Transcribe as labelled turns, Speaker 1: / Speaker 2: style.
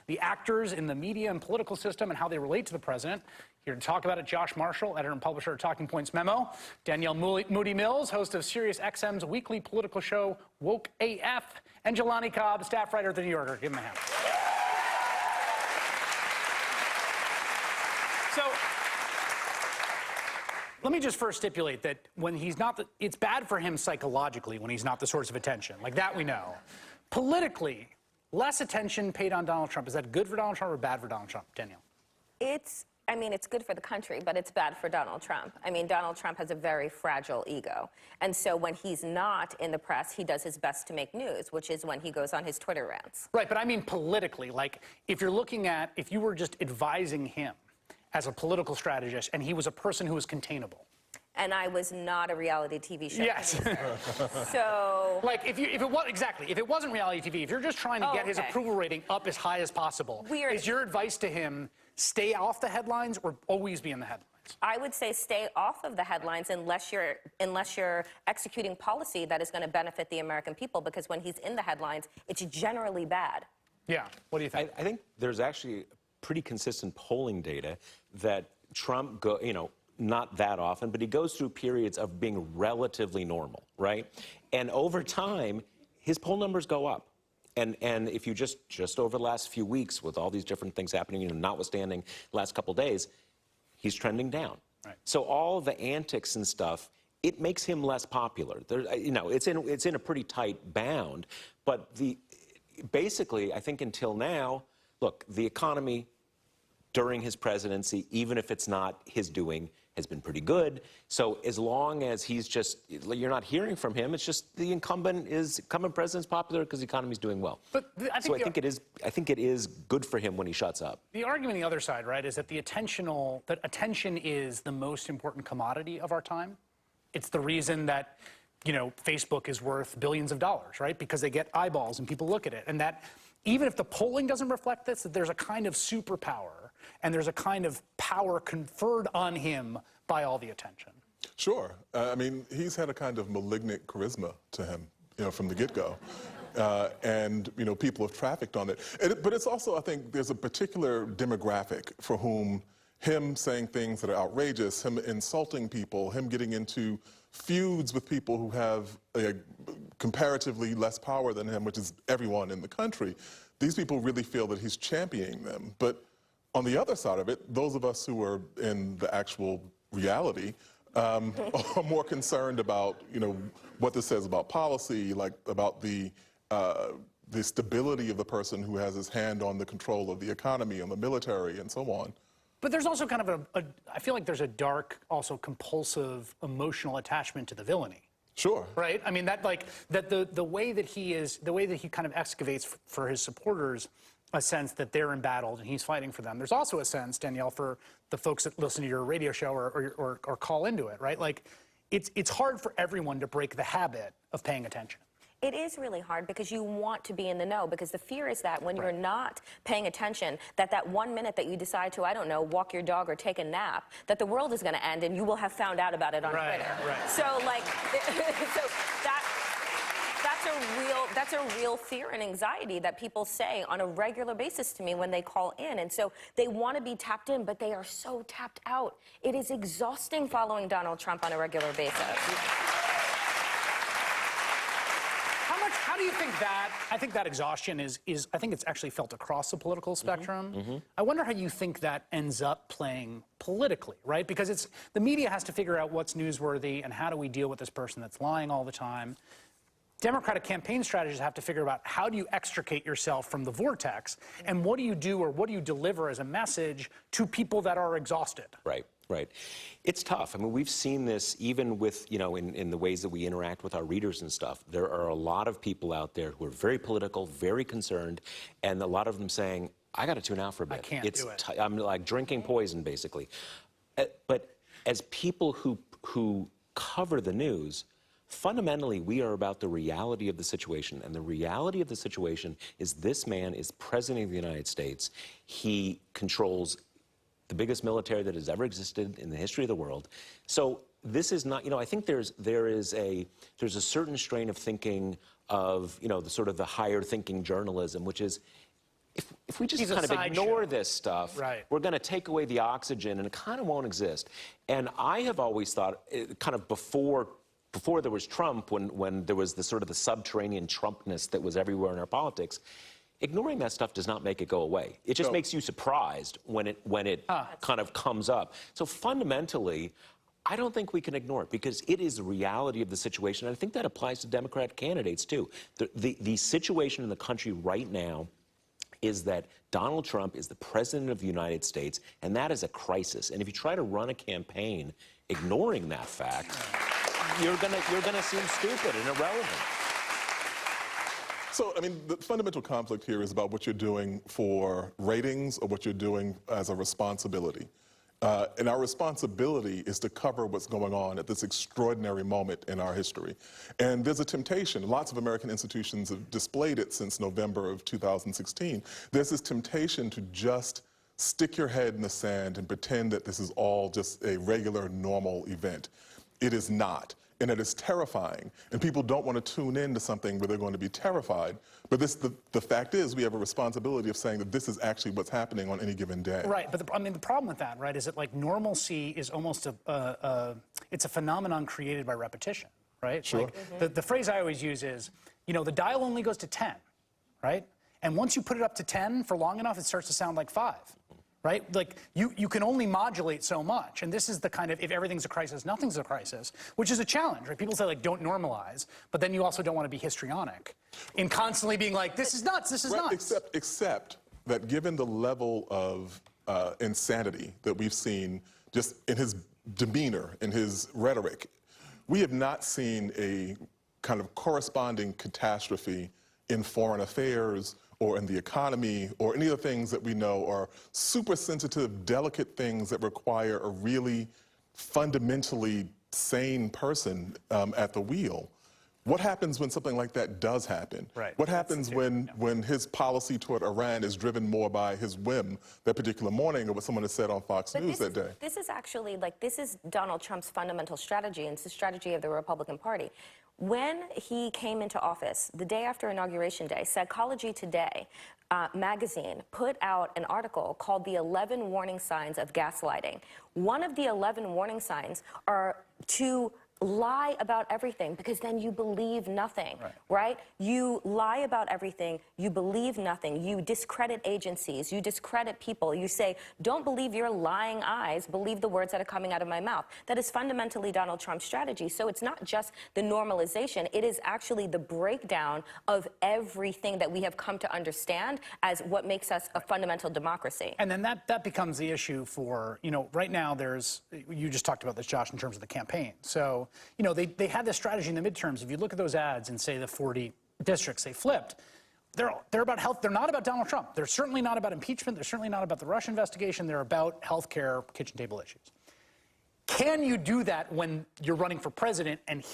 Speaker 1: the actors in the media and political system and how they relate to the president. Here to talk about it, Josh Marshall, editor and publisher of Talking Points Memo, Danielle Moodie-Mills, host of Sirius XM's weekly political show Woke AF, and Jelani Cobb, staff writer at The New Yorker. Give him a hand. So, let me just first stipulate that when he's not, it's bad for him psychologically when he's not the source of attention. Like that we know. Politically, less attention paid on Donald Trump. Is that good for Donald Trump or bad for Donald Trump? Danielle?
Speaker 2: I mean, it's good for the country, but it's bad for Donald Trump. I mean, Donald Trump has a very fragile ego. And so when he's not in the press, he does his best to make news, which is when he goes on his Twitter rants.
Speaker 1: Right, but I mean politically, like if you're looking at, if you were just advising him as a political strategist and he was a person who was containable.
Speaker 2: And I was not a reality TV show.
Speaker 1: Yes.
Speaker 2: So.
Speaker 1: Like, if it wasn't reality TV, if you're just trying to get his approval rating up as high as possible, is your advice to him stay off the headlines or always be in the headlines?
Speaker 2: I would say stay off of the headlines unless you're executing policy that is going to benefit the American people, because when he's in the headlines, it's generally bad.
Speaker 1: Yeah. What do you think?
Speaker 3: I think there's actually pretty consistent polling data that Trump not that often, but he goes through periods of being relatively normal, right? And over time, his poll numbers go up. And if you just over the last few weeks with all these different things happening, notwithstanding the last couple of days, he's trending down.
Speaker 1: Right.
Speaker 3: So all the antics and stuff, it makes him less popular. It's in a pretty tight bound. But basically, I think until now, look, the economy during his presidency, even if it's not his doing, has been pretty good. So as long as you're not hearing from him, it's just the incumbent president's popular because the economy's doing well.
Speaker 1: But I think
Speaker 3: it is good for him when he shuts up.
Speaker 1: The argument on the other side, right, is that attention is the most important commodity of our time. It's the reason that, Facebook is worth billions of dollars, right? Because they get eyeballs and people look at it. And that even if the polling doesn't reflect this, that there's a kind of superpower and there's a kind of power conferred on him by all the attention.
Speaker 4: Sure. I mean, he's had a kind of malignant charisma to him, from the get-go. And, people have trafficked on it. But it's also, I think, there's a particular demographic for whom him saying things that are outrageous, him insulting people, him getting into feuds with people who have comparatively less power than him, which is everyone in the country, these people really feel that he's championing them. But on the other side of it, those of us who are in the actual reality are more concerned about, what this says about policy, like about the stability of the person who has his hand on the control of the economy, on the military, and so on.
Speaker 1: But there's also kind of I feel like there's a dark, also compulsive, emotional attachment to the villainy.
Speaker 4: Sure.
Speaker 1: Right? I mean, the way that he kind of excavates for his supporters a sense that they're embattled and he's fighting for them. There's also a sense, Danielle, for the folks that listen to your radio show or call into it, right? Like, it's hard for everyone to break the habit of paying attention.
Speaker 2: It is really hard because you want to be in the know, because the fear is that when you're not paying attention, that 1 minute that you decide to, I don't know, walk your dog or take a nap, that the world is going to end and you will have found out about it on Twitter.
Speaker 1: Right.
Speaker 2: So, that's a real fear and anxiety that people say on a regular basis to me when they call in. And so they want to be tapped in, but they are so tapped out. It is exhausting following Donald Trump on a regular basis.
Speaker 1: How do you think that, I think that exhaustion I think it's actually felt across the political spectrum.
Speaker 3: Mm-hmm.
Speaker 1: I wonder how you think that ends up playing politically, right? Because the media has to figure out what's newsworthy and how do we deal with this person that's lying all the time. Democratic campaign strategists have to figure out how do you extricate yourself from the vortex and what do you do or what do you deliver as a message to people that are exhausted?
Speaker 3: Right. Right. It's tough. I mean, we've seen this even with, in the ways that we interact with our readers and stuff. There are a lot of people out there who are very political, very concerned, and a lot of them saying, I got to tune out for a bit.
Speaker 1: I can't do it.
Speaker 3: I'm like drinking poison, basically. But as people who cover the news, fundamentally, we are about the reality of the situation. And the reality of the situation is this man is president of the United States. He controls the biggest military that has ever existed in the history of the world. So this is not, I think there's a certain strain of thinking of, the sort of the higher thinking journalism, which is if we just
Speaker 1: He's a
Speaker 3: kind of ignore
Speaker 1: sideshow.
Speaker 3: this stuff,
Speaker 1: Right.
Speaker 3: we're going to take away the oxygen, and it kind of won't exist. And I have always thought, kind of before there was Trump, when there was the sort of the subterranean Trumpness that was everywhere in our politics, ignoring that stuff does not make it go away. It just makes you surprised when it kind of comes up. So fundamentally, I don't think we can ignore it because it is the reality of the situation. And I think that applies to Democratic candidates, too. The situation in the country right now is that Donald Trump is the president of the United States, and that is a crisis. And if you try to run a campaign ignoring that fact, you're gonna seem stupid and irrelevant.
Speaker 4: So, I mean, the fundamental conflict here is about what you're doing for ratings or what you're doing as a responsibility. And our responsibility is to cover what's going on at this extraordinary moment in our history. And there's a temptation, lots of American institutions have displayed it since November of 2016. There's this temptation to just stick your head in the sand and pretend that this is all just a regular, normal event. It is not. And it is terrifying. And people don't want to tune in to something where they're going to be terrified. But the fact is, we have a responsibility of saying that this is actually what's happening on any given day.
Speaker 1: Right, but I mean, the problem with that, right, is that like normalcy is almost it's a phenomenon created by repetition, right?
Speaker 4: Sure.
Speaker 1: Like, the phrase I always use is, you know, the dial only goes to 10, right? And once you put it up to 10 for long enough, it starts to sound like 5. Right? Like, you can only modulate so much. And this is the kind of, if everything's a crisis, nothing's a crisis, which is a challenge, right? People say, like, don't normalize, but then you also don't want to be histrionic in constantly being like, this is nuts, this is nuts.
Speaker 4: Except that given the level of insanity that we've seen just in his demeanor, in his rhetoric, we have not seen a kind of corresponding catastrophe in foreign affairs or in the economy, or any of the things that we know are super sensitive, delicate things that require a really fundamentally sane person at the wheel. What happens when something like that does happen?
Speaker 1: Right.
Speaker 4: What happens when his policy toward Iran is driven more by his whim that particular morning or what someone has said on Fox News that day?
Speaker 2: This is actually, like, this is Donald Trump's fundamental strategy, and it's the strategy of the Republican Party. When he came into office, the day after Inauguration Day, Psychology Today magazine put out an article called The 11 Warning Signs of Gaslighting. One of the 11 warning signs are to lie about everything, because then you believe nothing, right? You lie about everything, you believe nothing, you discredit agencies, you discredit people, you say, don't believe your lying eyes, believe the words that are coming out of my mouth. That is fundamentally Donald Trump's strategy. So it's not just the normalization, it is actually the breakdown of everything that we have come to understand as what makes us a fundamental democracy.
Speaker 1: And then that becomes the issue for, you know, right now you just talked about this, Josh, in terms of the campaign. So, you know, they had this strategy in the midterms. If you look at those ads and say the 40 districts they flipped, they're about health. They're not about Donald Trump. They're certainly not about impeachment. They're certainly not about the Russia investigation. They're about health care, kitchen table issues. Can you do that when you're running for president and